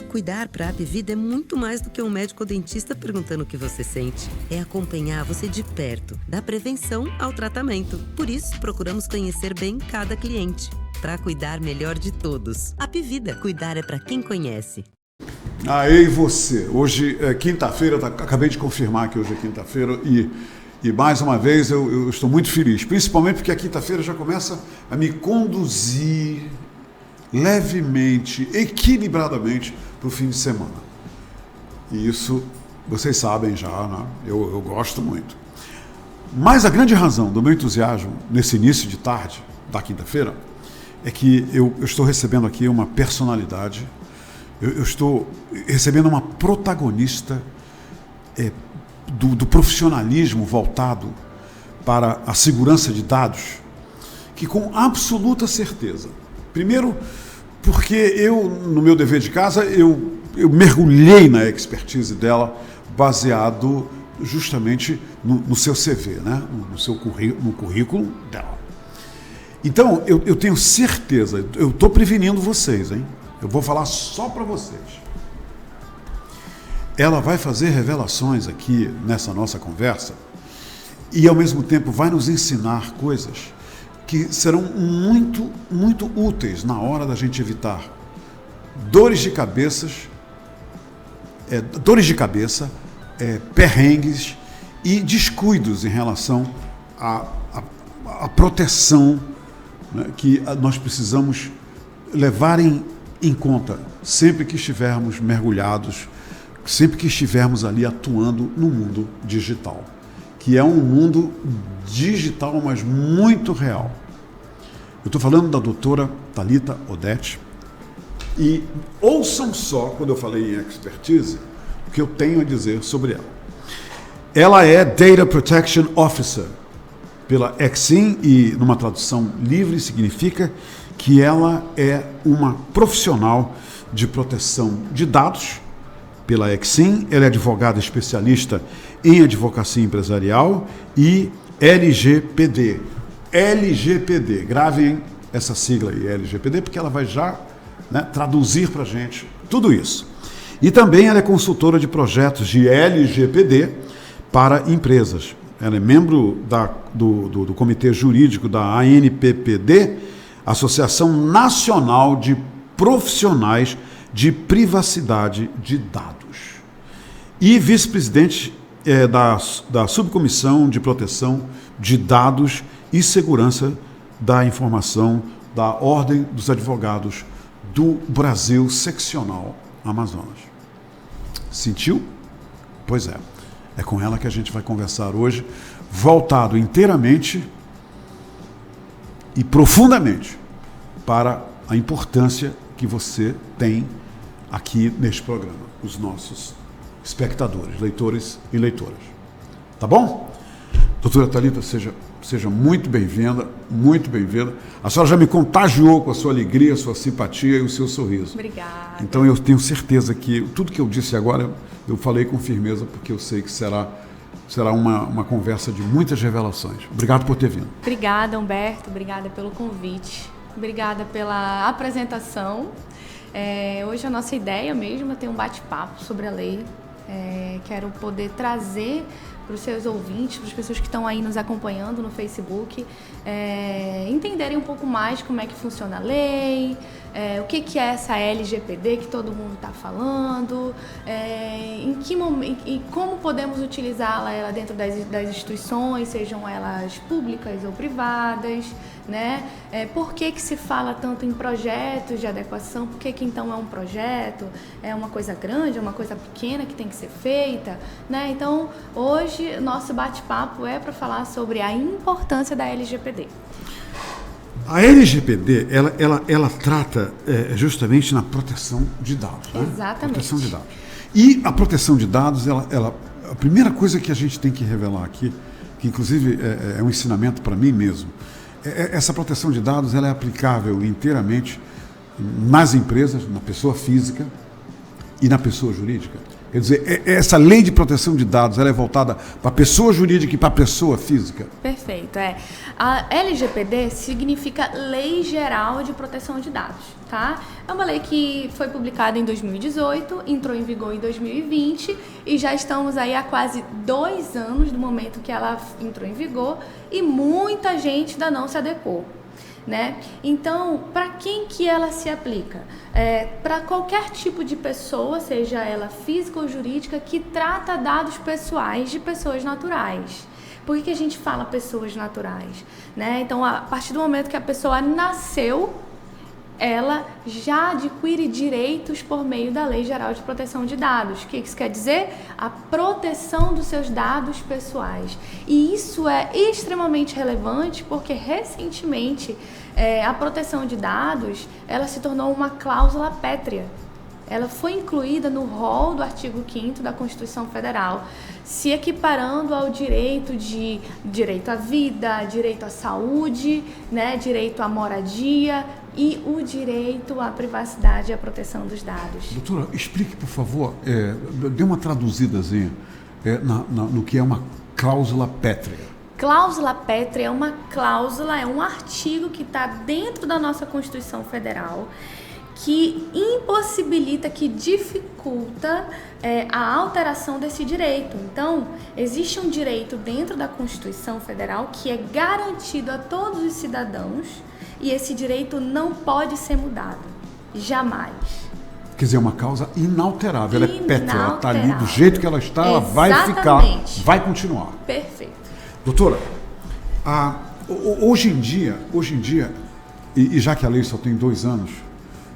Cuidar para a Apvida é muito mais do que um médico ou dentista perguntando o que você sente. É acompanhar você de perto, da prevenção ao tratamento. Por isso, procuramos conhecer bem cada cliente, para cuidar melhor de todos. Apvida, cuidar é para quem conhece. E você? Hoje é quinta-feira, acabei de confirmar que hoje é quinta-feira e mais uma vez eu estou muito feliz, principalmente porque a quinta-feira já começa a me conduzir levemente, equilibradamente para o fim de semana. E isso vocês sabem já, né? Eu gosto muito. Mas a grande razão do meu entusiasmo nesse início de tarde da quinta-feira é que eu estou recebendo aqui uma personalidade, eu estou recebendo uma protagonista do profissionalismo voltado para a segurança de dados, que com absoluta certeza, primeiro porque eu, no meu dever de casa, eu mergulhei na expertise dela baseado justamente no seu CV, né? no currículo dela. Então, eu tenho certeza, eu estou prevenindo vocês, hein? Eu vou falar só para vocês. Ela vai fazer revelações aqui nessa nossa conversa e, ao mesmo tempo, vai nos ensinar coisas que serão muito, muito úteis na hora da gente evitar dores de cabeça, perrengues e descuidos em relação à proteção, né, que nós precisamos levar em conta sempre que estivermos mergulhados, sempre que estivermos ali atuando no mundo digital, que é um mundo digital, mas muito real. Eu estou falando da doutora Thalita Odete, e ouçam só, quando eu falei em expertise, o que eu tenho a dizer sobre ela. Ela é Data Protection Officer pela Exim, e numa tradução livre significa que ela é uma profissional de proteção de dados pela Exim. Ela é advogada especialista em advocacia empresarial e LGPD. LGPD, gravem essa sigla aí, LGPD, porque ela vai já, né, traduzir para a gente tudo isso. E também ela é consultora de projetos de LGPD para empresas. Ela é membro do comitê jurídico da ANPPD, Associação Nacional de Profissionais de Privacidade de Dados, e vice-presidente da Subcomissão de Proteção de Dados e Segurança da Informação da Ordem dos Advogados do Brasil Seccional Amazonas. Sentiu? Pois é. É com ela que a gente vai conversar hoje, voltado inteiramente e profundamente para a importância que você tem aqui neste programa, os nossos espectadores, leitores e leitoras. Tá bom? Doutora Thalita, seja muito bem-vinda, muito bem-vinda. A senhora já me contagiou com a sua alegria, a sua simpatia e o seu sorriso. Obrigada. Então eu tenho certeza que tudo que eu disse agora, eu falei com firmeza, porque eu sei que será uma conversa de muitas revelações. Obrigado por ter vindo. Obrigada, Humberto. Obrigada pelo convite. Obrigada pela apresentação. Hoje a nossa ideia mesmo é ter um bate-papo sobre a lei. Quero poder trazer para os seus ouvintes, para as pessoas que estão aí nos acompanhando no Facebook, entenderem um pouco mais como é que funciona a lei, o que é essa LGPD que todo mundo está falando, em que momento e como podemos utilizá-la ela dentro das instituições, sejam elas públicas ou privadas, né? Por que se fala tanto em projetos de adequação? Por que então é um projeto? É uma coisa grande, é uma coisa pequena que tem que ser feita, né? Então, hoje, nosso bate-papo é para falar sobre a importância da LGPD. A LGPD, ela trata justamente na proteção de dados. Né? Exatamente. Proteção de dados. E a proteção de dados, a primeira coisa que a gente tem que revelar aqui, que inclusive é um ensinamento para mim mesmo, essa proteção de dados ela é aplicável inteiramente nas empresas, na pessoa física e na pessoa jurídica. Quer dizer, essa lei de proteção de dados, ela é voltada para a pessoa jurídica e para a pessoa física? Perfeito, A LGPD significa Lei Geral de Proteção de Dados, tá? É uma lei que foi publicada em 2018, entrou em vigor em 2020 e já estamos aí há quase 2 anos do momento que ela entrou em vigor e muita gente ainda não se adequou. Né? Então, para quem que ela se aplica? Para qualquer tipo de pessoa, seja ela física ou jurídica, que trata dados pessoais de pessoas naturais. Por que a gente fala pessoas naturais? Né? Então, a partir do momento que a pessoa nasceu, ela já adquire direitos por meio da Lei Geral de Proteção de Dados. O que isso quer dizer? A proteção dos seus dados pessoais. E isso é extremamente relevante porque, recentemente, a proteção de dados ela se tornou uma cláusula pétrea. Ela foi incluída no rol do artigo 5º da Constituição Federal, se equiparando ao direito à vida, direito à saúde, né, direito à moradia e o direito à privacidade e à proteção dos dados. Doutora, explique, por favor, dê uma traduzidazinha no que é uma cláusula pétrea. Cláusula pétrea é uma cláusula, é um artigo que está dentro da nossa Constituição Federal, que impossibilita, que dificulta a alteração desse direito. Então, existe um direito dentro da Constituição Federal que é garantido a todos os cidadãos e esse direito não pode ser mudado, jamais. Quer dizer, é uma causa inalterável, ela é pétrea, ela está ali do jeito que ela está, ela Exatamente. vai ficar, vai continuar. Perfeito. Doutora, hoje em dia, e já que a lei só tem 2 anos,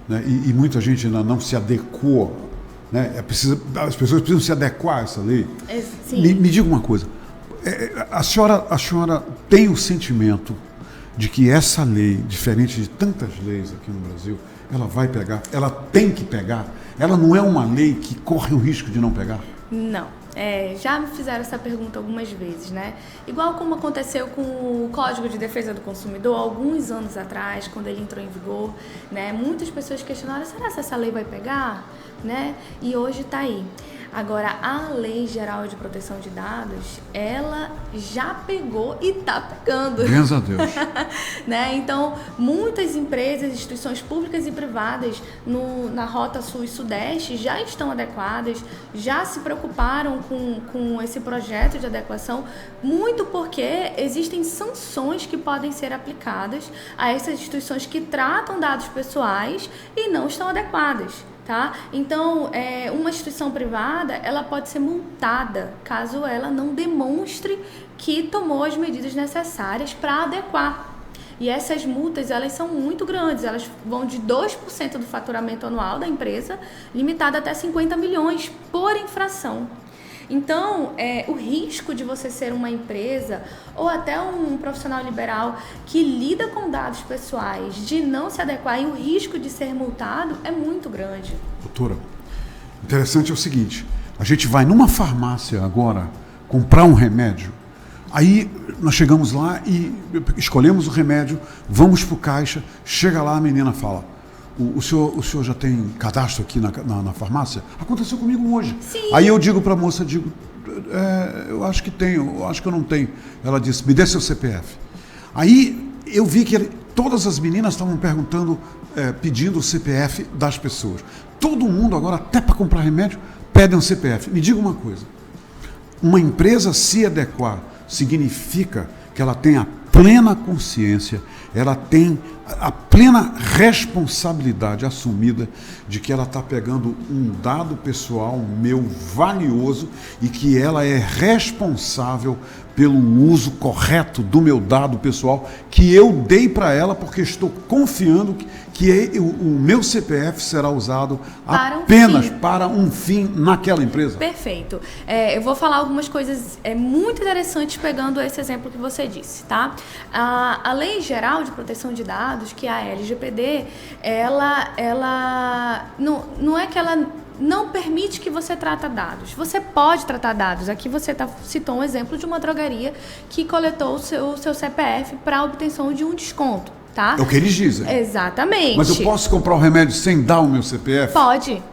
né, e muita gente ainda não se adequou, né, as pessoas precisam se adequar a essa lei. Sim. Me diga uma coisa, a senhora tem o sentimento de que essa lei, diferente de tantas leis aqui no Brasil, ela vai pegar, ela tem que pegar, ela não é uma lei que corre o risco de não pegar? Não. Já me fizeram essa pergunta algumas vezes, né? Igual como aconteceu com o Código de Defesa do Consumidor, alguns anos atrás, quando ele entrou em vigor, né? Muitas pessoas questionaram, será que essa lei vai pegar? Né? E hoje está aí. Agora, a Lei Geral de Proteção de Dados, ela já pegou e está pegando. Graças a Deus. Né? Então, muitas empresas, instituições públicas e privadas na Rota Sul e Sudeste já estão adequadas, já se preocuparam com esse projeto de adequação, muito porque existem sanções que podem ser aplicadas a essas instituições que tratam dados pessoais e não estão adequadas. Tá? Então, uma instituição privada, ela pode ser multada caso ela não demonstre que tomou as medidas necessárias para adequar. E essas multas, elas são muito grandes, elas vão de 2% do faturamento anual da empresa, limitada até 50 milhões por infração. Então, o risco de você ser uma empresa ou até um profissional liberal que lida com dados pessoais, de não se adequar e o risco de ser multado é muito grande. Doutora, interessante é o seguinte, a gente vai numa farmácia agora comprar um remédio, aí nós chegamos lá e escolhemos o remédio, vamos para o caixa, chega lá, a menina fala, o senhor já tem cadastro aqui na farmácia? Aconteceu comigo hoje. Sim. Aí eu digo para a moça, eu acho que tenho, eu acho que eu não tenho. Ela disse, me dê seu CPF. Aí eu vi que todas as meninas estavam perguntando, pedindo o CPF das pessoas. Todo mundo agora, até para comprar remédio, pede um CPF. Me diga uma coisa, uma empresa se adequar significa que ela tem a plena consciência, ela tem a plena responsabilidade assumida de que ela está pegando um dado pessoal meu valioso e que ela é responsável pelo uso correto do meu dado pessoal que eu dei para ela porque estou confiando que o meu CPF será usado apenas para um fim naquela empresa. Perfeito. Eu vou falar algumas coisas muito interessantes pegando esse exemplo que você disse, tá? A Lei Geral de Proteção de Dados, que é a LGPD, ela não é que ela não permite que você trata dados. Você pode tratar dados. Aqui você citou um exemplo de uma drogaria que coletou o seu CPF para obtenção de um desconto, tá? É o que eles dizem. Exatamente. Mas eu posso comprar o remédio sem dar o meu CPF? Pode.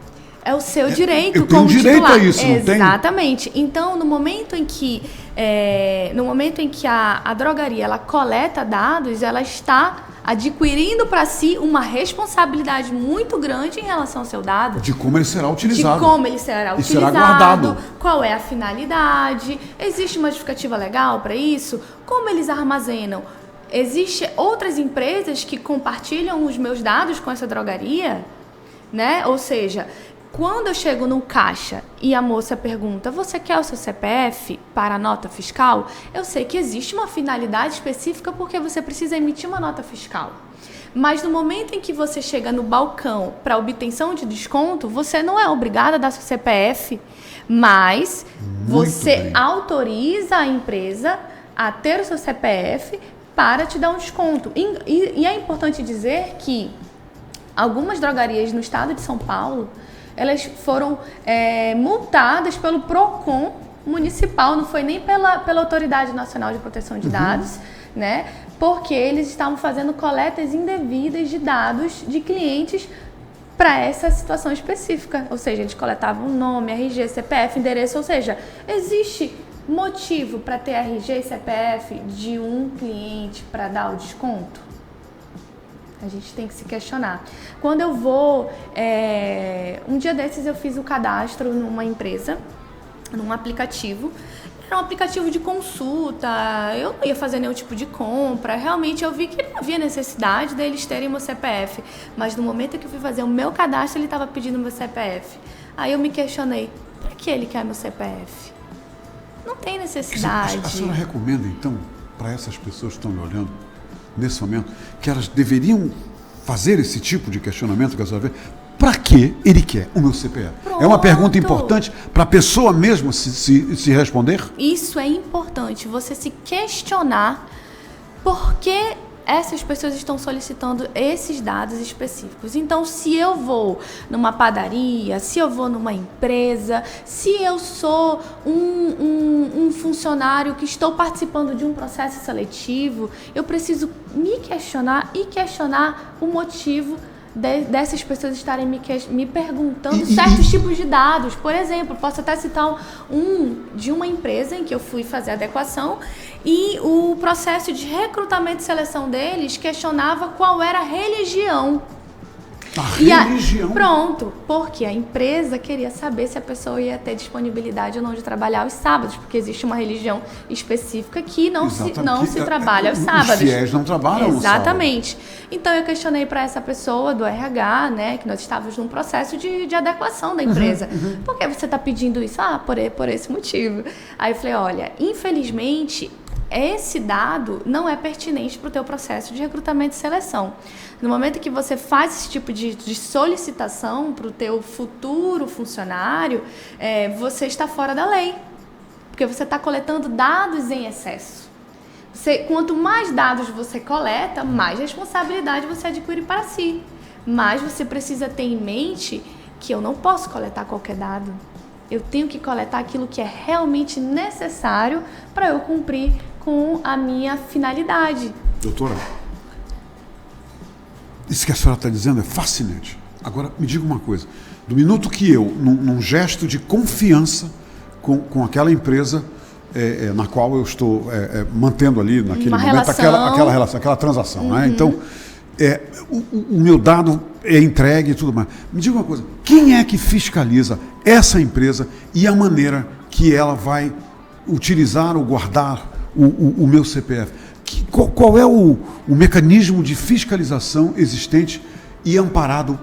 É o seu direito eu tenho como direito titular. a isso, não tem? Exatamente. Então, no momento em que a drogaria ela coleta dados, ela está adquirindo para si uma responsabilidade muito grande em relação ao seu dado. De como ele será utilizado. De como ele será e utilizado, será guardado. qual é a finalidade, existe uma justificativa legal para isso, como eles armazenam. Existem outras empresas que compartilham os meus dados com essa drogaria, né? Ou seja, quando eu chego no caixa e a moça pergunta, você quer o seu CPF para a nota fiscal? Eu sei que existe uma finalidade específica porque você precisa emitir uma nota fiscal. Mas no momento em que você chega no balcão para obtenção de desconto, você não é obrigado a dar seu CPF, mas você autoriza a empresa a ter o seu CPF para te dar um desconto. E é importante dizer que algumas drogarias no estado de São Paulo, elas foram multadas pelo PROCON municipal, não foi nem pela Autoridade Nacional de Proteção de Dados, né? Porque eles estavam fazendo coletas indevidas de dados de clientes para essa situação específica. Ou seja, eles coletavam nome, RG, CPF, endereço, ou seja, existe motivo para ter RG e CPF de um cliente para dar o desconto? A gente tem que se questionar. Quando eu vou... um dia desses eu fiz o cadastro numa empresa, num aplicativo. Era um aplicativo de consulta, eu não ia fazer nenhum tipo de compra. Realmente eu vi que não havia necessidade deles terem meu CPF. Mas no momento que eu fui fazer o meu cadastro, ele estava pedindo meu CPF. Aí eu me questionei, para que ele quer meu CPF? Não tem necessidade. A senhora recomenda, então, para essas pessoas que estão me olhando, nesse momento, que elas deveriam fazer esse tipo de questionamento que a senhora vê? Para que ele quer o meu CPF? Pronto. É uma pergunta importante para a pessoa mesma se responder? Isso é importante, você se questionar por que essas pessoas estão solicitando esses dados específicos. Então, se eu vou numa padaria, se eu vou numa empresa, se eu sou um funcionário que estou participando de um processo seletivo, eu preciso me questionar e questionar o motivo dessas pessoas estarem me perguntando certos tipos de dados. Por exemplo, posso até citar de uma empresa em que eu fui fazer adequação e o processo de recrutamento e seleção deles questionava qual era a religião. Religião? Pronto, porque a empresa queria saber se a pessoa ia ter disponibilidade ou não de trabalhar aos sábados, porque existe uma religião específica que não se trabalha aos sábados. Os fiéis não trabalham no sábado. Exatamente. Então eu questionei para essa pessoa do RH, né, que nós estávamos num processo de adequação da empresa. Por que você está pedindo isso? Por esse motivo. Aí eu falei, olha, infelizmente esse dado não é pertinente para o teu processo de recrutamento e seleção. No momento que você faz esse tipo de solicitação para o teu futuro funcionário, você está fora da lei, porque você está coletando dados em excesso. Quanto mais dados você coleta, mais responsabilidade você adquire para si. Mas você precisa ter em mente que eu não posso coletar qualquer dado. Eu tenho que coletar aquilo que é realmente necessário para eu cumprir com a minha finalidade. Doutora, isso que a senhora está dizendo é fascinante. Agora, me diga uma coisa. Do minuto que eu, num gesto de confiança com aquela empresa na qual eu estou mantendo ali, naquele momento, aquela relação, aquela transação, né? Então, o meu dado é entregue e tudo mais. Me diga uma coisa. Quem é que fiscaliza essa empresa e a maneira que ela vai utilizar ou guardar o meu CPF? Qual é o mecanismo de fiscalização existente e amparado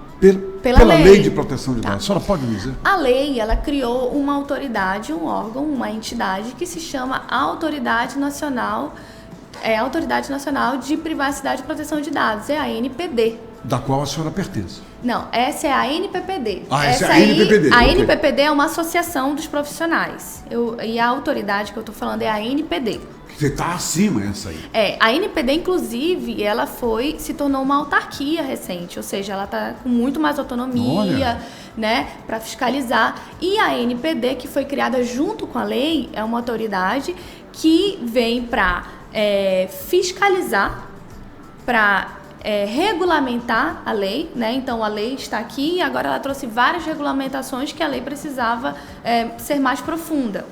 pela lei de proteção de dados? A senhora pode me dizer? A lei, ela criou uma autoridade, um órgão, uma entidade que se chama Autoridade Nacional de Privacidade e Proteção de Dados, é a ANPD. Da qual a senhora pertence? Não, essa é a ANPPD. Essa é a ANPPD. A ANPPD é uma associação dos profissionais. E a autoridade que eu estou falando é a ANPD. Você está acima essa aí. A ANPD, inclusive, ela se tornou uma autarquia recente, ou seja, ela está com muito mais autonomia, né, para fiscalizar. E a ANPD, que foi criada junto com a lei, é uma autoridade que vem para fiscalizar, para regulamentar a lei, né? Então a lei está aqui e agora ela trouxe várias regulamentações que a lei precisava ser mais profunda.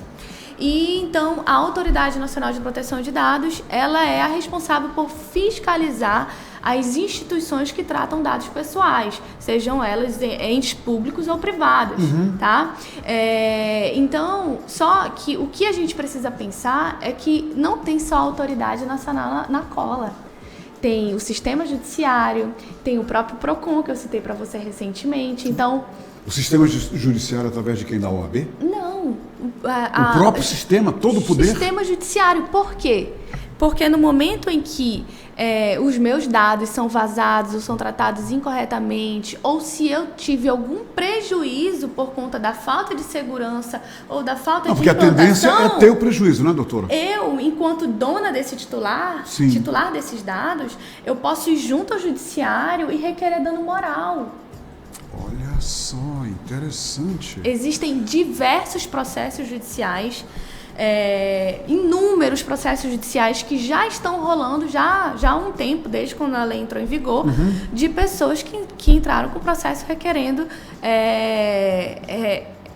E então a Autoridade Nacional de Proteção de Dados, ela é a responsável por fiscalizar as instituições que tratam dados pessoais, sejam elas entes públicos ou privados, tá? Então, só que o que a gente precisa pensar é que não tem só a Autoridade Nacional na cola. Tem o sistema judiciário, tem o próprio PROCON, que eu citei para você recentemente. Então, o sistema judiciário através de quem? Da OAB? Não. O próprio sistema, todo o poder? O sistema judiciário. Por quê? Porque no momento em que os meus dados são vazados ou são tratados incorretamente, ou se eu tive algum prejuízo por conta da falta de segurança ou da falta de porque a tendência é ter o prejuízo, né, doutora? Eu, enquanto dona desse titular desses dados, eu posso ir junto ao judiciário e requerer dano moral. Olha só, interessante. Existem diversos processos judiciais, inúmeros processos judiciais que já estão rolando já há um tempo, desde quando a lei entrou em vigor, de pessoas que entraram com o processo requerendo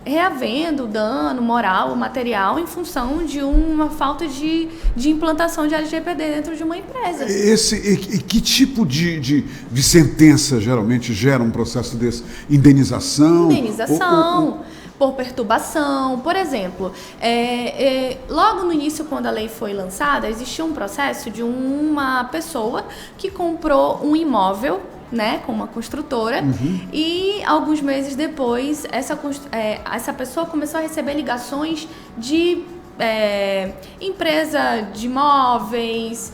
reavendo dano moral ou material em função de uma falta de implantação de LGPD dentro de uma empresa. Que tipo de sentença geralmente gera um processo desse? Indenização? Indenização, por perturbação. Por exemplo, logo no início, quando a lei foi lançada, existia um processo de uma pessoa que comprou um imóvel, né, com uma construtora, e alguns meses depois essa pessoa começou a receber ligações de empresa de imóveis,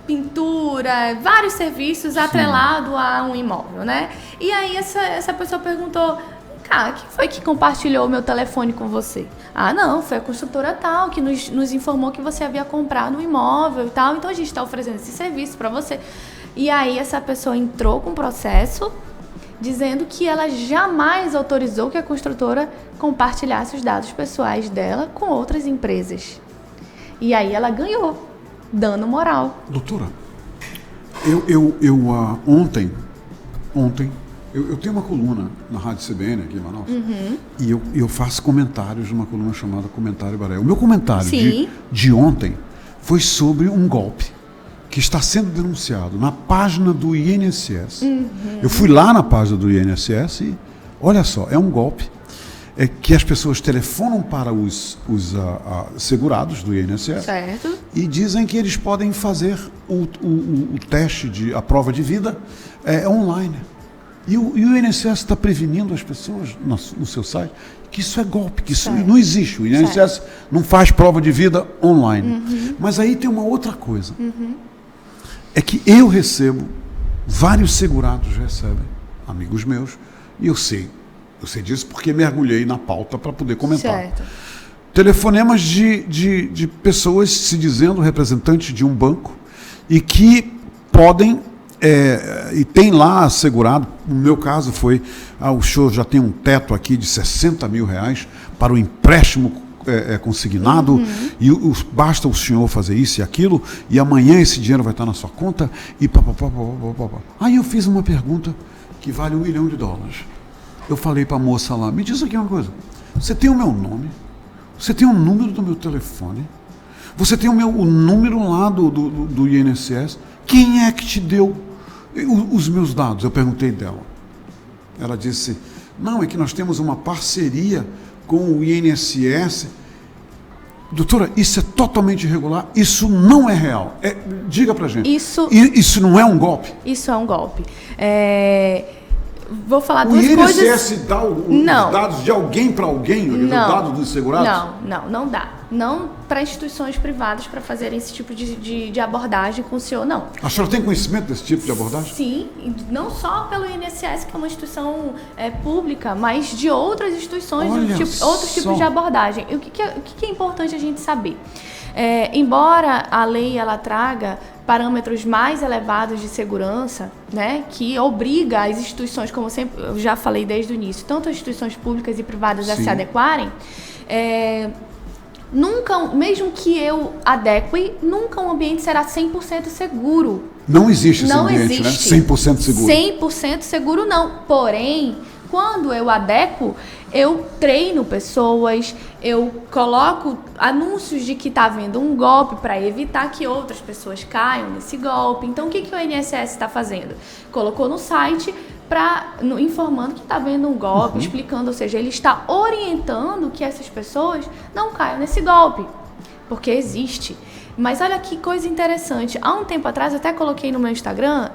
pintura, vários serviços atrelados a um imóvel, né? E aí essa pessoa perguntou: quem foi que compartilhou o meu telefone com você? Ah, não, foi a construtora tal que nos informou que você havia comprado um imóvel e tal, então a gente está oferecendo esse serviço para você. E aí essa pessoa entrou com um processo dizendo que ela jamais autorizou que a construtora compartilhasse os dados pessoais dela com outras empresas. E aí ela ganhou dano moral. Doutora, ontem eu tenho uma coluna na Rádio CBN aqui em Manaus, e eu faço comentários numa coluna chamada Comentário Baré. O meu comentário de ontem foi sobre um golpe que está sendo denunciado na página do INSS. Eu fui lá na página do INSS e, olha só, é um golpe que as pessoas telefonam para os segurados do INSS, certo, e dizem que eles podem fazer o teste, a prova de vida online. E o INSS está prevenindo as pessoas no seu site que isso é golpe, que isso não existe. O INSS não faz prova de vida online. Mas aí tem uma outra coisa. É que eu recebo, vários segurados recebem, amigos meus, e eu sei disso porque mergulhei na pauta para poder comentar. Certo. Telefonemas de pessoas se dizendo representantes de um banco e que podem, e tem lá assegurado, no meu caso foi, o senhor já tem um teto aqui de R$60 mil para o empréstimo consignado, e basta o senhor fazer isso e aquilo, e amanhã esse dinheiro vai estar na sua conta, e papapá. Aí eu fiz uma pergunta que vale $1 milhão. Eu falei para a moça lá: me diz aqui uma coisa, você tem o meu nome, você tem o número do meu telefone, você tem o número lá do INSS, quem é que te deu os meus dados? Eu perguntei dela. Ela disse: não, é que nós temos uma parceria com o INSS. Doutora, isso é totalmente irregular, isso não é real. Diga pra gente. Isso não é um golpe? Isso é um golpe. Vou falar duas coisas. O INSS dá os dados de alguém para alguém? Os dados dos segurados? Não dá. Não para instituições privadas para fazerem esse tipo de abordagem com o senhor, não. A senhora tem conhecimento desse tipo de abordagem? Sim, não só pelo INSS, que é uma instituição pública, mas de outras instituições, outros tipos de abordagem. E o que é importante a gente saber? Embora a lei ela traga parâmetros mais elevados de segurança, né, que obriga as instituições, como sempre eu já falei desde o início, tanto as instituições públicas e privadas a se adequarem, Nunca, mesmo que eu adeque, nunca um ambiente será 100% seguro. Não existe esse Não ambiente, existe. né? 100% seguro. 100% seguro não. Porém, quando eu adequo, eu treino pessoas, eu coloco anúncios de que está havendo um golpe para evitar que outras pessoas caiam nesse golpe. Então, o que o INSS está fazendo? Colocou no site informando que está havendo um golpe, explicando, ou seja, ele está orientando que essas pessoas não caiam nesse golpe, porque existe. Mas olha que coisa interessante. Há um tempo atrás, eu até coloquei no meu Instagram,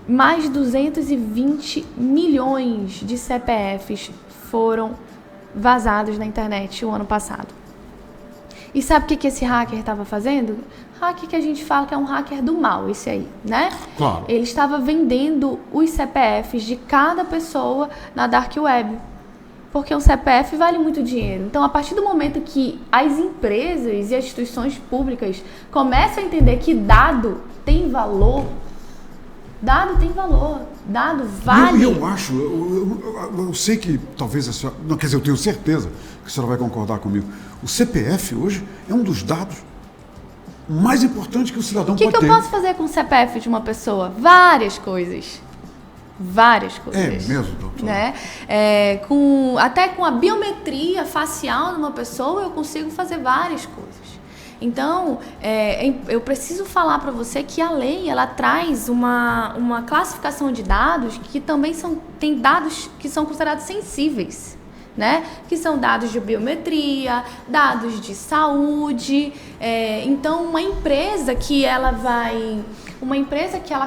mais de 220 milhões de CPFs foram vazados na internet o ano passado. E sabe o que esse hacker estava fazendo? Hacker que a gente fala que é um hacker do mal, esse aí, né? Claro. Ele estava vendendo os CPFs de cada pessoa na Dark Web. Porque um CPF vale muito dinheiro. Então, a partir do momento que as empresas e as instituições públicas começam a entender que dado tem valor, dado vale. E eu acho, eu sei que talvez a senhora, não, quer dizer, eu tenho certeza que a senhora vai concordar comigo. O CPF hoje é um dos dados mais importantes que o cidadão pode ter. O que eu posso fazer com o CPF de uma pessoa? Várias coisas. É mesmo, doutor? Né? Até com a biometria facial de uma pessoa, eu consigo fazer várias coisas. Então, eu preciso falar para você que a lei ela traz uma classificação de dados que também tem dados que são considerados sensíveis, né? Que são dados de biometria, dados de saúde. Então, uma empresa que ela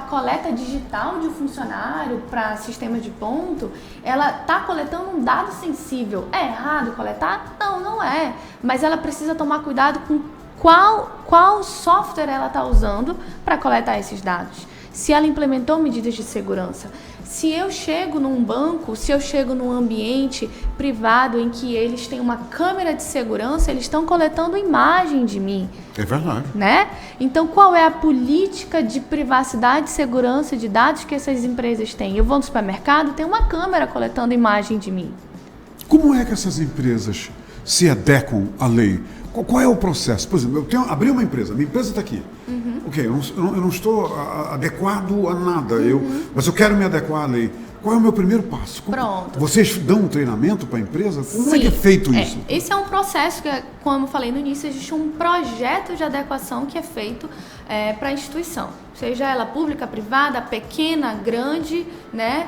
coleta digital de um funcionário para sistema de ponto, ela está coletando um dado sensível. É errado coletar? Não, não é. Mas ela precisa tomar cuidado com qual software ela está usando para coletar esses dados. Se ela implementou medidas de segurança. Se eu chego num banco, se eu chego num ambiente privado em que eles têm uma câmera de segurança, eles estão coletando imagem de mim. É verdade. Né? Então, qual é a política de privacidade e segurança de dados que essas empresas têm? Eu vou no supermercado, tem uma câmera coletando imagem de mim. Como é que essas empresas se adequam à lei? Qual é o processo? Por exemplo, abri uma empresa, minha empresa está aqui. Ok, eu não estou adequado a nada, mas eu quero me adequar à lei. Qual é o meu primeiro passo? Pronto. Vocês dão um treinamento para a empresa? Como é que é feito isso? Esse é um processo que, como eu falei no início, existe um projeto de adequação que é feito para a instituição. Seja ela pública, privada, pequena, grande, né?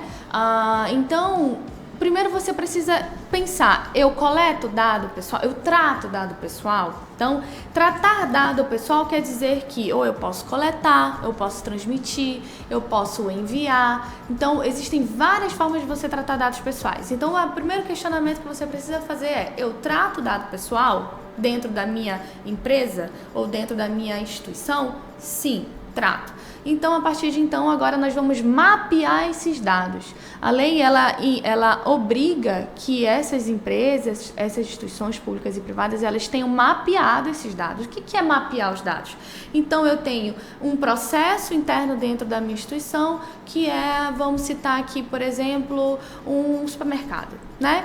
Então, primeiro você precisa pensar, eu coleto dado pessoal, eu trato dado pessoal. Então, tratar dado pessoal quer dizer que ou eu posso coletar, eu posso transmitir, eu posso enviar. Então, existem várias formas de você tratar dados pessoais. Então, o primeiro questionamento que você precisa fazer é, eu trato dado pessoal dentro da minha empresa ou dentro da minha instituição? Sim, trato. Então, a partir de então, agora nós vamos mapear esses dados. A lei, ela obriga que essas empresas, essas instituições públicas e privadas, elas tenham mapeado esses dados. O que é mapear os dados? Então, eu tenho um processo interno dentro da minha instituição, que vamos citar aqui, por exemplo, um supermercado, né?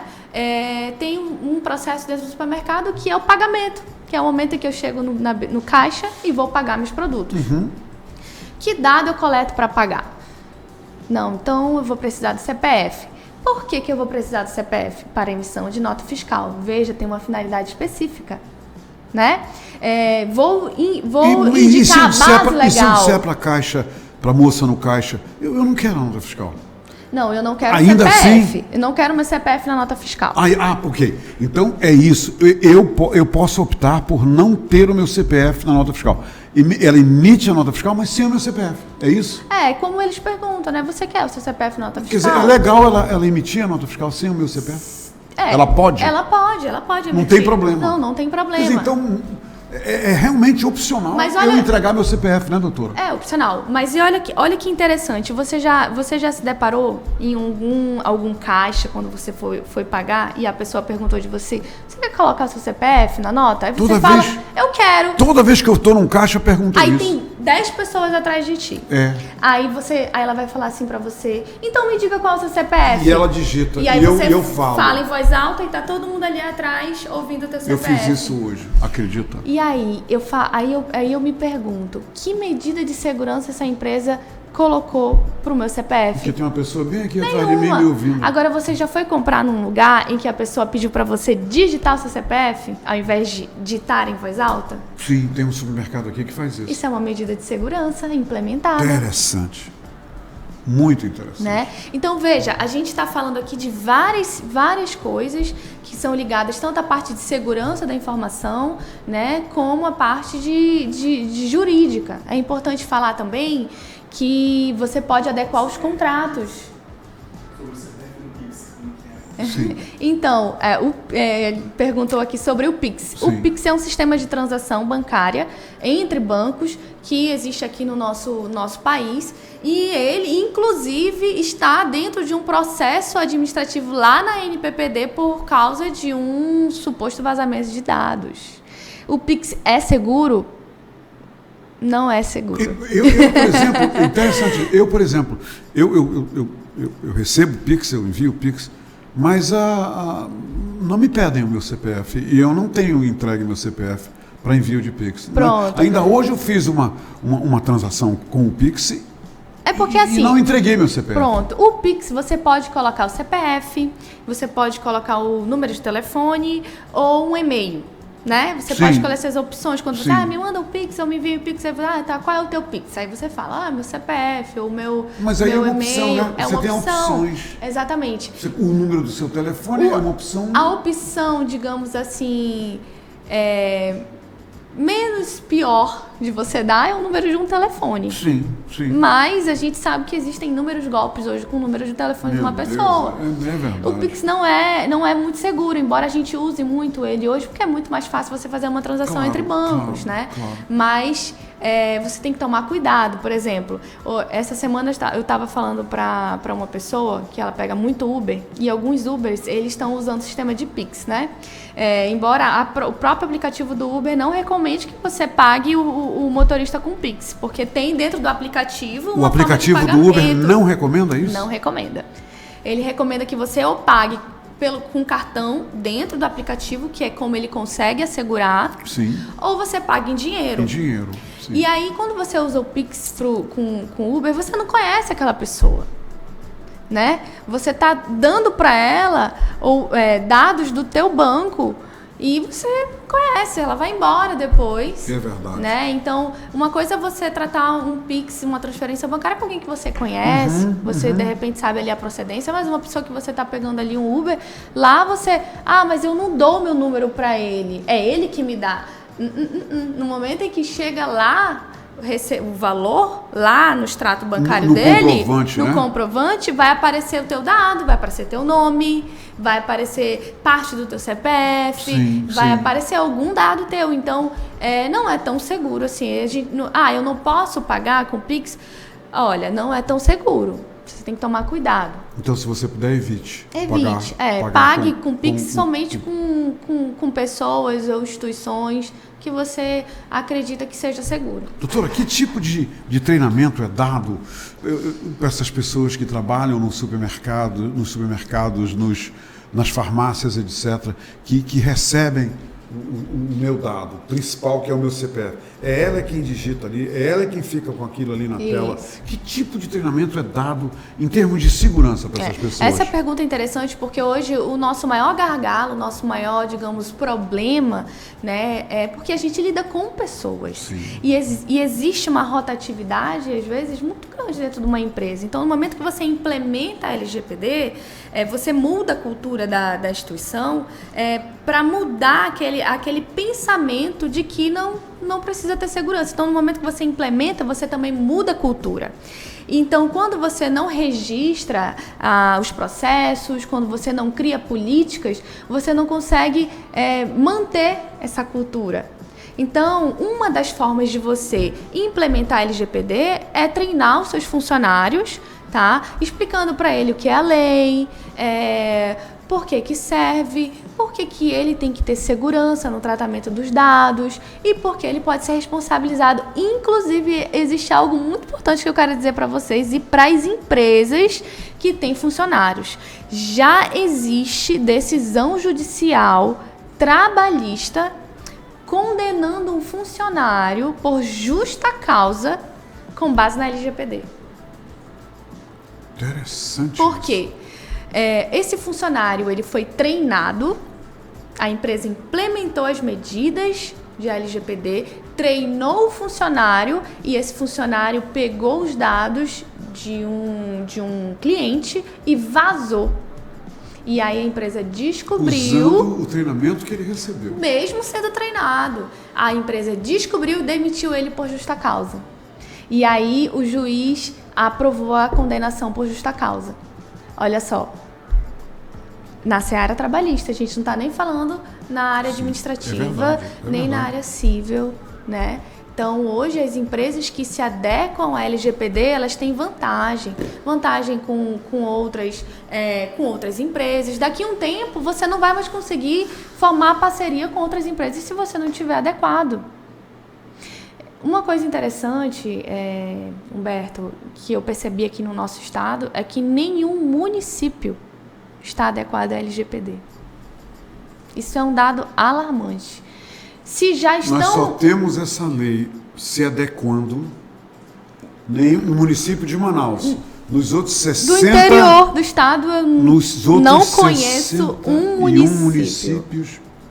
Tem um processo dentro do supermercado que é o pagamento, que é o momento em que eu chego no caixa e vou pagar meus produtos. Que dado eu coleto para pagar? Não, então eu vou precisar do CPF. Por que eu vou precisar do CPF? Para emissão de nota fiscal. Veja, tem uma finalidade específica, né? Vou indicar a base legal. E se eu disser para a caixa, para a moça no caixa, eu não quero a nota fiscal. Não, eu não quero ainda CPF. Assim? Eu não quero meu CPF na nota fiscal. Ok. Então é isso. Eu posso optar por não ter o meu CPF na nota fiscal. Ela emite a nota fiscal, mas sem o meu CPF. É isso? Como eles perguntam, né? Você quer o seu CPF na nota fiscal? Quer dizer, é legal ela emitir a nota fiscal sem o meu CPF? Ela pode? Ela pode emitir. Não tem problema? Não tem problema. Mas então, é realmente opcional eu entregar meu CPF, né, doutora? É opcional. Mas olha que interessante. Você já se deparou em algum caixa, quando você foi pagar, e a pessoa perguntou de você, você quer colocar seu CPF na nota? Aí você fala, eu quero. Toda vez que eu estou num caixa, eu pergunto isso. Aí 10 pessoas atrás de ti. Aí ela vai falar assim pra você, então me diga qual é o seu CPF. E ela digita, e aí eu falo. Fala em voz alta e tá todo mundo ali atrás ouvindo o teu CPF. Eu fiz isso hoje, acredita? E aí eu me pergunto, que medida de segurança essa empresa colocou pro meu CPF? Porque tem uma pessoa bem aqui atrás de mim me ouvindo. Agora, você já foi comprar num lugar em que a pessoa pediu para você digitar o seu CPF, ao invés de digitar em voz alta? Sim, tem um supermercado aqui que faz isso. Isso é uma medida de segurança implementada. Interessante. Muito interessante. Né? Então, veja, a gente está falando aqui de várias coisas que são ligadas tanto à parte de segurança da informação, né, como a parte de jurídica. É importante falar também que você pode adequar os contratos. Sim. Então, perguntou aqui sobre o Pix. Sim. O Pix é um sistema de transação bancária entre bancos que existe aqui no nosso país, e ele, inclusive, está dentro de um processo administrativo lá na NPPD por causa de um suposto vazamento de dados. O Pix é seguro? Não é seguro. Eu por exemplo, interessante, eu recebo Pix, eu envio Pix, mas não me pedem o meu CPF e eu não tenho entregue meu CPF para envio de Pix. Pronto. Ainda hoje eu fiz uma transação com o Pix assim, e não entreguei meu CPF. Pronto. O Pix, você pode colocar o CPF, você pode colocar o número de telefone ou um e-mail. Né? Você pode escolher essas opções. Quando você me manda um Pix, eu me envio um Pix, aí você tá, qual é o teu Pix? Aí você fala, meu CPF, ou meu Mas aí meu é uma e-mail. opção, né? É você uma tem opção. opções. Exatamente. O número do seu telefone é uma opção. A opção, digamos assim, menos pior de você dar é o número de um telefone. Sim. Mas a gente sabe que existem inúmeros golpes hoje com o número de telefone de uma pessoa. É verdade. O Pix não é muito seguro, embora a gente use muito ele hoje, porque é muito mais fácil você fazer uma transação entre bancos, né? Claro. Mas você tem que tomar cuidado. Por exemplo, essa semana eu estava falando para uma pessoa que ela pega muito Uber, e alguns Ubers, eles estão usando o sistema de Pix, né? Embora o próprio aplicativo do Uber não recomende que você pague o motorista com Pix, porque tem dentro do aplicativo uma O aplicativo forma de do Uber pagamento. não recomenda isso? Não recomenda. Ele recomenda que você ou pague com cartão dentro do aplicativo, que é como ele consegue assegurar, Sim. ou você paga em dinheiro. Em dinheiro, sim. E aí, quando você usa o Pix com o Uber, você não conhece aquela pessoa, né? Você tá dando para ela dados do teu banco e você conhece, ela vai embora depois. É verdade. Né? Então, uma coisa é você tratar um Pix, uma transferência bancária com alguém que você conhece, você de repente sabe ali a procedência, mas uma pessoa que você tá pegando ali um Uber, lá você, mas eu não dou meu número para ele, é ele que me dá. No momento em que chega lá, o valor lá no extrato bancário dele, no comprovante, vai aparecer o teu dado, vai aparecer teu nome, vai aparecer parte do teu CPF, vai aparecer algum dado teu. Então, não é tão seguro assim. Eu não posso pagar com Pix. Olha, não é tão seguro. Você tem que tomar cuidado. Então, se você puder, evite. Pague com Pix somente com pessoas ou instituições que você acredita que seja seguro. Doutora, que tipo de treinamento é dado para essas pessoas que trabalham nos supermercados, nas farmácias, etc., que recebem o meu dado principal, que é o meu CPF? É ela quem digita ali, é ela quem fica com aquilo ali na tela. Que tipo de treinamento é dado em termos de segurança para essas pessoas? Essa pergunta é interessante porque hoje o nosso maior gargalo, o nosso maior, digamos, problema, né, é porque a gente lida com pessoas. E existe uma rotatividade, às vezes, muito grande dentro de uma empresa. Então, no momento que você implementa a LGPD, você muda a cultura da instituição para mudar aquele pensamento de que não precisa ter segurança. Então, no momento que você implementa, você também muda a cultura. Então, quando você não registra os processos, quando você não cria políticas, você não consegue manter essa cultura. Então, uma das formas de você implementar a LGPD é treinar os seus funcionários, tá? Explicando para ele o que é a lei, por que serve, por que ele tem que ter segurança no tratamento dos dados e porque ele pode ser responsabilizado. Inclusive, existe algo muito importante que eu quero dizer para vocês e para as empresas que têm funcionários. Já existe decisão judicial trabalhista condenando um funcionário por justa causa com base na LGPD. Interessante. Por quê? Esse funcionário ele foi treinado, a empresa implementou as medidas de LGPD, treinou o funcionário e esse funcionário pegou os dados de um cliente e vazou. E aí a empresa descobriu... Usando o treinamento que ele recebeu. Mesmo sendo treinado. A empresa descobriu e demitiu ele por justa causa. E aí o juiz aprovou a condenação por justa causa. Olha só. Na seara trabalhista, a gente não está nem falando na área administrativa, nem na área civil, né? Então, hoje, as empresas que se adequam à LGPD, elas têm vantagem com outras empresas. Daqui a um tempo, você não vai mais conseguir formar parceria com outras empresas se você não estiver adequado. Uma coisa interessante, Humberto, que eu percebi aqui no nosso estado, é que nenhum município está adequado à LGPD. Isso é um dado alarmante. Se já estão... Nós só temos essa lei se adequando no município de Manaus. Nos outros 60... Do interior do estado, eu não conheço um município.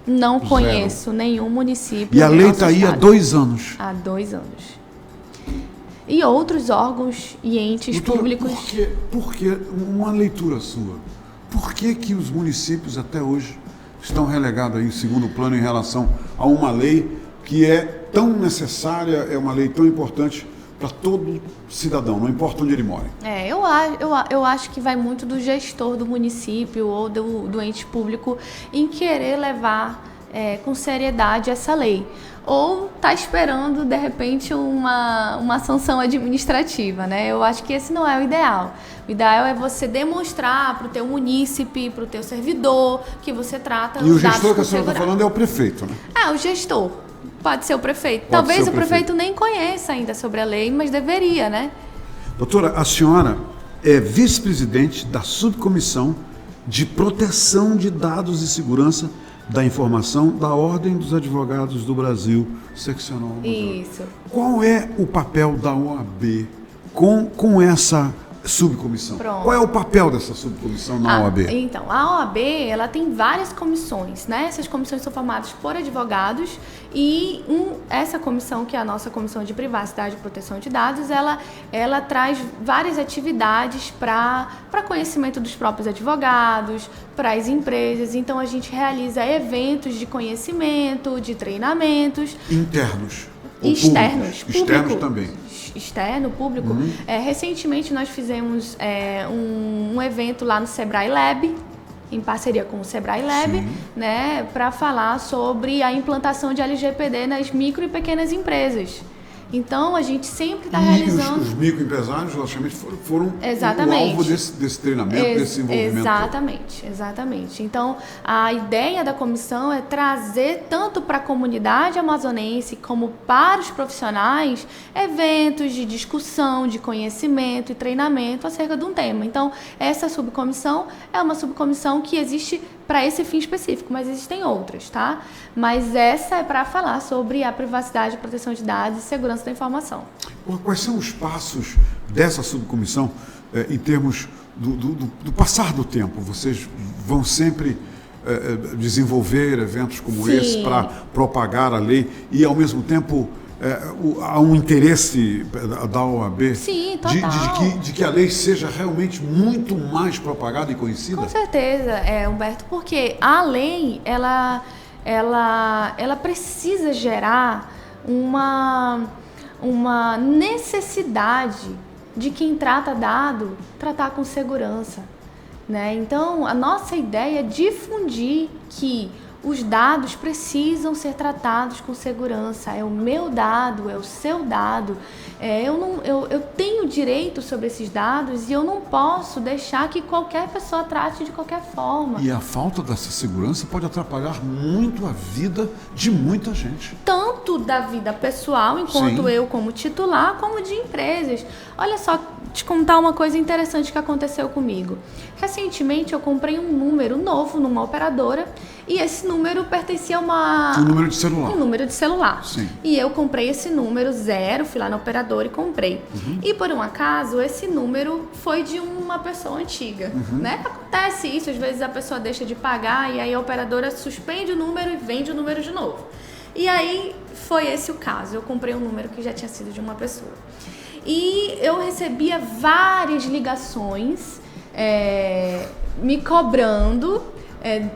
Não conheço nenhum município. E a lei está aí há 2 anos. Há 2 anos. E outros órgãos e entes públicos... Por que, uma leitura sua, por que os municípios até hoje estão relegados aí em segundo plano em relação a uma lei que é tão necessária, é uma lei tão importante para todo cidadão, não importa onde ele mora? Eu acho que vai muito do gestor do município ou do ente público em querer levar com seriedade essa lei. Ou está esperando, de repente, uma sanção administrativa, né? Eu acho que esse não é o ideal. O ideal é você demonstrar para o teu munícipe, para o teu servidor, que você trata os dados com segurança. E o gestor que a senhora está falando é o prefeito, né? O gestor. Pode ser o prefeito. Talvez o prefeito nem conheça ainda sobre a lei, mas deveria, né? Doutora, a senhora é vice-presidente da Subcomissão de Proteção de Dados e Segurança da Informação da Ordem dos Advogados do Brasil, seccional. Isso. Qual é o papel da OAB com essa subcomissão? Pronto. Qual é o papel dessa subcomissão na OAB? Então, a OAB, ela tem várias comissões, né? Essas comissões são formadas por advogados e essa comissão, que é a nossa Comissão de Privacidade e Proteção de Dados, ela traz várias atividades para conhecimento dos próprios advogados, para as empresas. Então, a gente realiza eventos de conhecimento, de treinamentos. Internos? Externos. Externos também. Externo, público. Recentemente nós fizemos um evento lá no Sebrae Lab, em parceria com o Sebrae Lab, né, para falar sobre a implantação de LGPD nas micro e pequenas empresas. Então, a gente sempre está realizando... os microempresários, logicamente, foram o alvo desse treinamento, desse envolvimento. Exatamente. Então, a ideia da comissão é trazer tanto para a comunidade amazonense como para os profissionais eventos de discussão, de conhecimento e treinamento acerca de um tema. Então, essa subcomissão é uma subcomissão que existe para esse fim específico, mas existem outras, tá? Mas essa é para falar sobre a privacidade, proteção de dados e segurança da informação. Quais são os passos dessa subcomissão em termos do passar do tempo? Vocês vão sempre desenvolver eventos como esse para propagar a lei e, ao mesmo tempo, há um interesse da OAB de que a lei seja realmente muito mais propagada e conhecida? Com certeza, Humberto, porque a lei ela precisa gerar uma necessidade de quem trata dado tratar com segurança, né? Então, a nossa ideia é difundir que os dados precisam ser tratados com segurança. É o meu dado, é o seu dado. Eu tenho direito sobre esses dados e eu não posso deixar que qualquer pessoa trate de qualquer forma. E a falta dessa segurança pode atrapalhar muito a vida de muita gente. Tanto da vida pessoal, enquanto Sim. eu como titular, como de empresas. Olha só, te contar uma coisa interessante que aconteceu comigo. Recentemente eu comprei um número novo numa operadora e esse número pertencia a Um número de celular. um número de celular. Sim. E eu comprei esse número 0, fui lá na operadora e comprei. E por um acaso, esse número foi de uma pessoa antiga, né? Acontece isso, às vezes a pessoa deixa de pagar e aí a operadora suspende o número e vende o número de novo. E aí foi esse o caso, eu comprei um número que já tinha sido de uma pessoa. E eu recebia várias ligações me cobrando,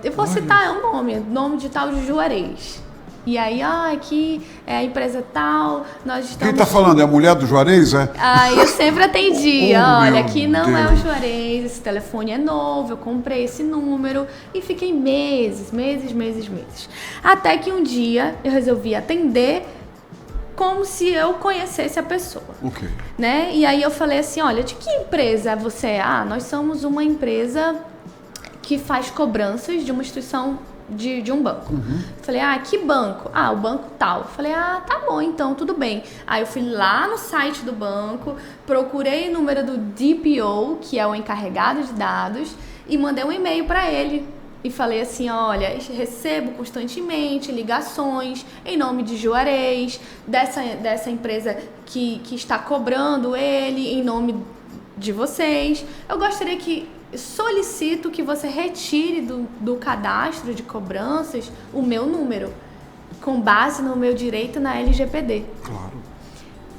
eu vou citar o nome de tal de Juarez. E aí, aqui é a empresa tal, nós estamos... Quem está falando? É a mulher do Juarez, é? Eu sempre atendi, Oh, olha, meu aqui não é o Deus. Juarez, esse telefone é novo, eu comprei esse número e fiquei meses. Até que um dia eu resolvi atender como se eu conhecesse a pessoa. Ok. Né? E aí eu falei assim, olha, de que empresa você é? Nós somos uma empresa que faz cobranças de uma instituição de um banco. Falei, que banco? O banco tal. Falei, tá bom, então, tudo bem. Aí eu fui lá no site do banco, procurei o número do DPO, que é o encarregado de dados, e mandei um e-mail para ele. E falei assim, olha, recebo constantemente ligações em nome de Juarez, dessa empresa que está cobrando ele, em nome de vocês. Eu gostaria solicito que você retire do cadastro de cobranças o meu número, com base no meu direito na LGPD. Claro.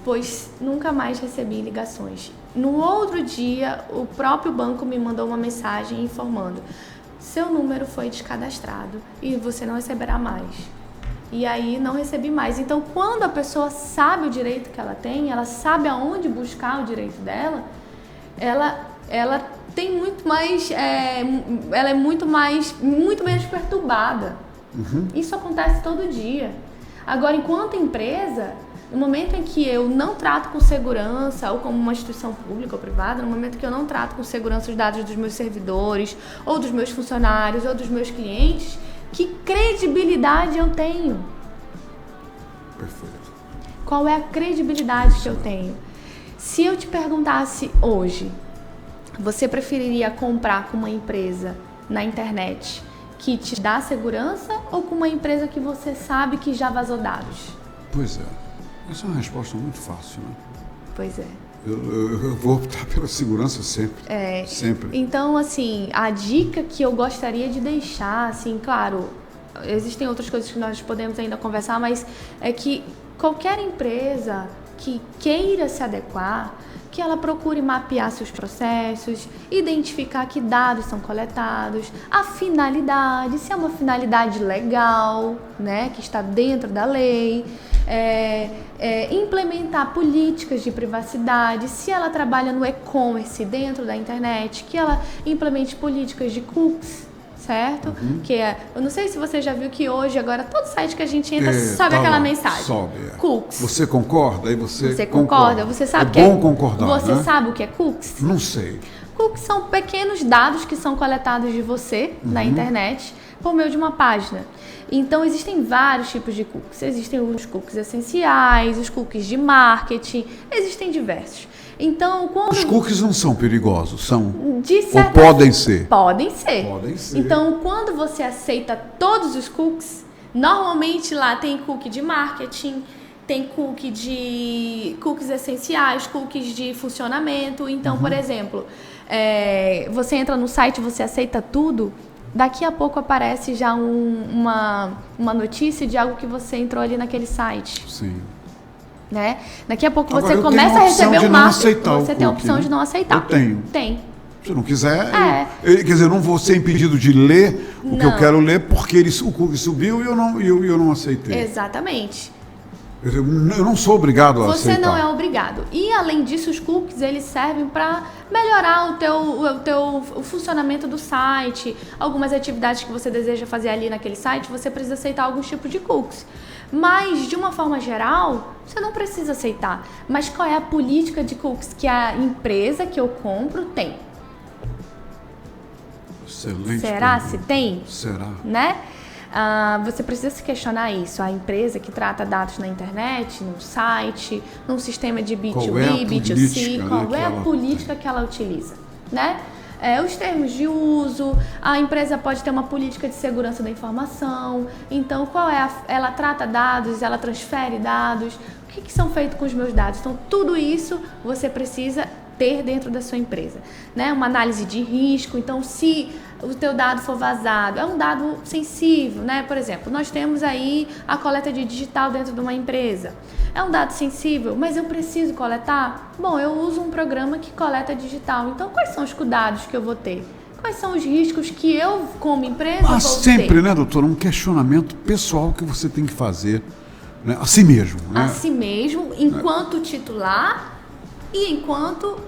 Pois nunca mais recebi ligações. No outro dia, o próprio banco me mandou uma mensagem informando: seu número foi descadastrado e você não receberá mais. E aí não recebi mais. Então, quando a pessoa sabe o direito que ela tem, ela sabe aonde buscar o direito dela, ela tem muito mais, ela é muito menos perturbada. Isso acontece todo dia. Agora, enquanto empresa, no momento em que eu não trato com segurança, ou como uma instituição pública ou privada, no momento que eu não trato com segurança os dados dos meus servidores, ou dos meus funcionários, ou dos meus clientes, que credibilidade eu tenho? Perfeito. Qual é a credibilidade que eu tenho? Se eu te perguntasse hoje, você preferiria comprar com uma empresa na internet que te dá segurança ou com uma empresa que você sabe que já vazou dados? Pois é. Essa é uma resposta muito fácil, né? Pois é. Eu vou optar pela segurança sempre. Sempre. Então, assim, a dica que eu gostaria de deixar, assim, claro, existem outras coisas que nós podemos ainda conversar, mas é que qualquer empresa que queira se adequar, que ela procure mapear seus processos, identificar que dados são coletados, a finalidade, se é uma finalidade legal, né, que está dentro da lei, implementar políticas de privacidade, se ela trabalha no e-commerce dentro da internet, que ela implemente políticas de cookies, certo? Que eu não sei se você já viu que hoje, agora, todo site que a gente entra sobe aquela mensagem. Sobe. Cookies. Você concorda? Aí você concorda? Você sabe é bom concordar, Você né? sabe o que é cookies? Não sei. Cookies são pequenos dados que são coletados de você na internet por meio de uma página. Então, existem vários tipos de cookies. Existem os cookies essenciais, os cookies de marketing, existem diversos. Então, quando... Os cookies não são perigosos, são? Ou podem ser? Podem ser. Podem ser. Então, quando você aceita todos os cookies, normalmente lá tem cookie de marketing, tem cookies essenciais, cookies de funcionamento. Então, por exemplo, você entra no site, você aceita tudo, daqui a pouco aparece já uma notícia de algo que você entrou ali naquele site. Sim. Né? Daqui a pouco Agora, você eu começa tenho a a opção receber de um não marketing. aceitar o Você tem a cookie, opção né? de não aceitar. Eu tenho. Tem. Se eu não quiser, quer dizer, eu não vou ser impedido de ler o que eu quero ler porque o cookie subiu e eu não aceitei. Exatamente. Eu não sou obrigado a aceitar. Você não é obrigado. E, além disso, os cookies, eles servem para melhorar o funcionamento do site. Algumas atividades que você deseja fazer ali naquele site, você precisa aceitar alguns tipos de cookies. Mas, de uma forma geral, você não precisa aceitar. Mas qual é a política de cookies que a empresa que eu compro tem? Excelente. Será pergunta. se tem? Será? Né? Você precisa se questionar isso. A empresa que trata dados na internet, no site, num sistema de B2B, B2C, qual é a política que ela utiliza, né? Os termos de uso, a empresa pode ter uma política de segurança da informação, então ela trata dados, ela transfere dados, o que são feitos com os meus dados? Então tudo isso você precisa ter dentro da sua empresa, né? Uma análise de risco, então se o teu dado for vazado, é um dado sensível, né? Por exemplo, nós temos aí a coleta de digital dentro de uma empresa. É um dado sensível, mas eu preciso coletar? Bom, eu uso um programa que coleta digital. Então, quais são os cuidados que eu vou ter? Quais são os riscos que eu, como empresa, vou sempre, ter? né, doutora, um questionamento pessoal que você tem que fazer, né, a si mesmo. Né? A si mesmo, enquanto titular e enquanto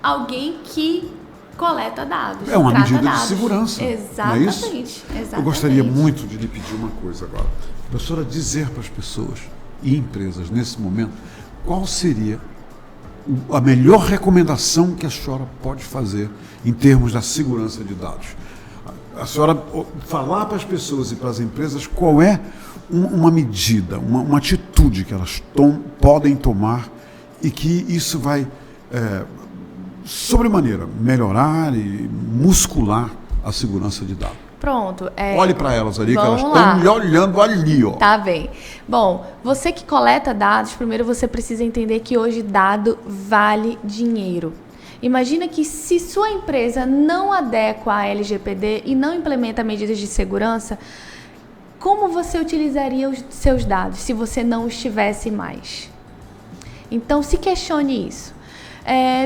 alguém que coleta dados. É uma medida dados. de segurança. Exatamente, não é isso? Exatamente. Eu gostaria muito de lhe pedir uma coisa agora. A senhora dizer para as pessoas e empresas, nesse momento, qual seria a melhor recomendação que a senhora pode fazer em termos da segurança de dados. A senhora falar para as pessoas e para as empresas qual é uma medida, uma atitude que elas podem tomar e que isso vai, sobremaneira, melhorar e muscular a segurança de dados. Pronto. Olhe para elas ali, que elas Vamos lá. estão me olhando ali, ó. Tá bem. Bom, você que coleta dados, primeiro você precisa entender que hoje dado vale dinheiro. Imagina que se sua empresa não adequa à LGPD e não implementa medidas de segurança, como você utilizaria os seus dados se você não os tivesse mais? Então, se questione isso.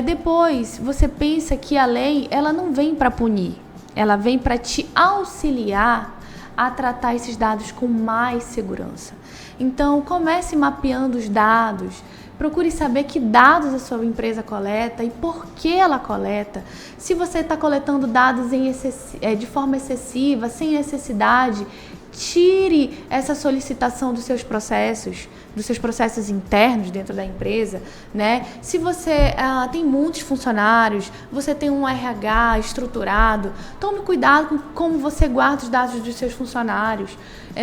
Depois, você pensa que a lei ela não vem para punir. Ela vem para te auxiliar a tratar esses dados com mais segurança. Então, comece mapeando os dados, procure saber que dados a sua empresa coleta e por que ela coleta. Se você está coletando dados de forma excessiva, sem necessidade, tire essa solicitação dos seus processos internos dentro da empresa, né? Se você tem muitos funcionários, você tem um RH estruturado, tome cuidado com como você guarda os dados dos seus funcionários.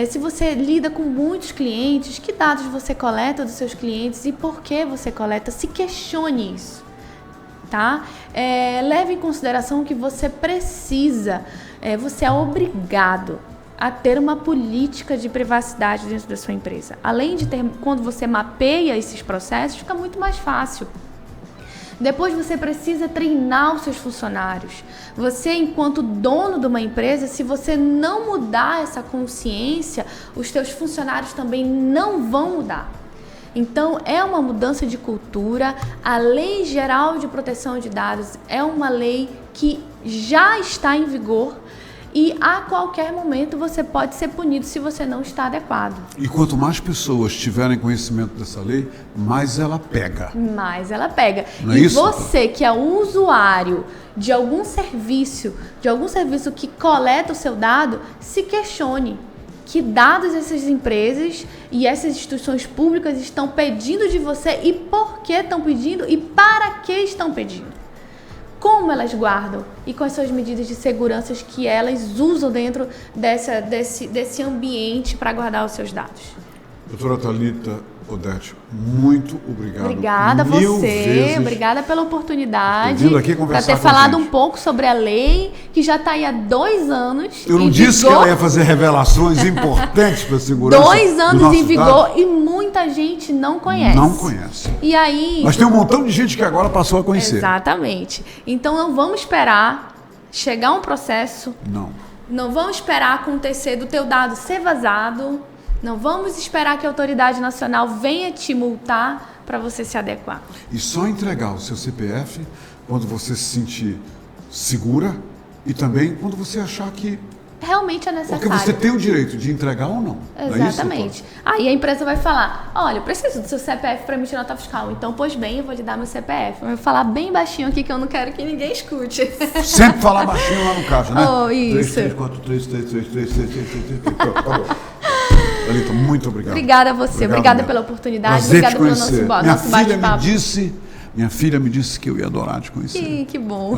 Se você lida com muitos clientes, que dados você coleta dos seus clientes e por que você coleta? Se questione isso, tá? Leve em consideração que você precisa, você é obrigado a ter uma política de privacidade dentro da sua empresa. Além de ter, quando você mapeia esses processos, fica muito mais fácil. Depois você precisa treinar os seus funcionários. Você, enquanto dono de uma empresa, se você não mudar essa consciência, os teus funcionários também não vão mudar. Então, é uma mudança de cultura. A Lei Geral de Proteção de Dados é uma lei que já está em vigor, e a qualquer momento você pode ser punido se você não está adequado. E quanto mais pessoas tiverem conhecimento dessa lei, mais ela pega. Mais ela pega. Não é e isso? Você que é um usuário de algum serviço que coleta o seu dado, se questione. Que dados essas empresas e essas instituições públicas estão pedindo de você e por que estão pedindo e para que estão pedindo. Como elas guardam e quais são as medidas de segurança que elas usam dentro desse ambiente para guardar os seus dados. Doutora Thalita Odete, muito obrigado. Obrigada a você, obrigada pela oportunidade para ter falado um pouco sobre a lei, que já está aí há 2 anos. Eu não disse que ela ia fazer revelações importantes para a segurança. 2 anos em vigor e muita gente não conhece. Não conhece. E aí, mas tem um montão de gente que agora passou a conhecer. Exatamente. Então não vamos esperar chegar um processo. Não vamos esperar acontecer do teu dado ser vazado. Não vamos esperar que a autoridade nacional venha te multar para você se adequar. E só entregar o seu CPF quando você se sentir segura e também quando você achar que realmente é necessário. Porque você tem o direito de entregar ou não. Exatamente. Aí a empresa vai falar, olha, eu preciso do seu CPF para emitir nota fiscal. Então, pois bem, eu vou lhe dar meu CPF. Eu vou falar bem baixinho aqui que eu não quero que ninguém escute. Sempre falar baixinho lá no caixa, né? Oh, isso. 3, 4, 3, 3, 3, 3, 3, 3, 3, 3, 3, 3. Thalita, muito obrigado. Obrigada a você. Obrigada pela oportunidade. Obrigada pelo nosso bate-papo. Minha filha me disse que eu ia adorar te conhecer. Que bom.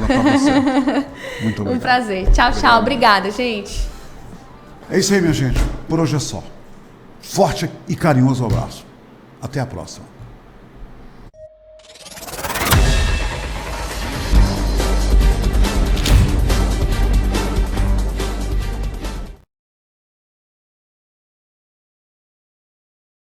Muito obrigado. Um prazer. Tchau, tchau. Obrigada, gente. É isso aí, minha gente. Por hoje é só. Forte e carinhoso abraço. Até a próxima.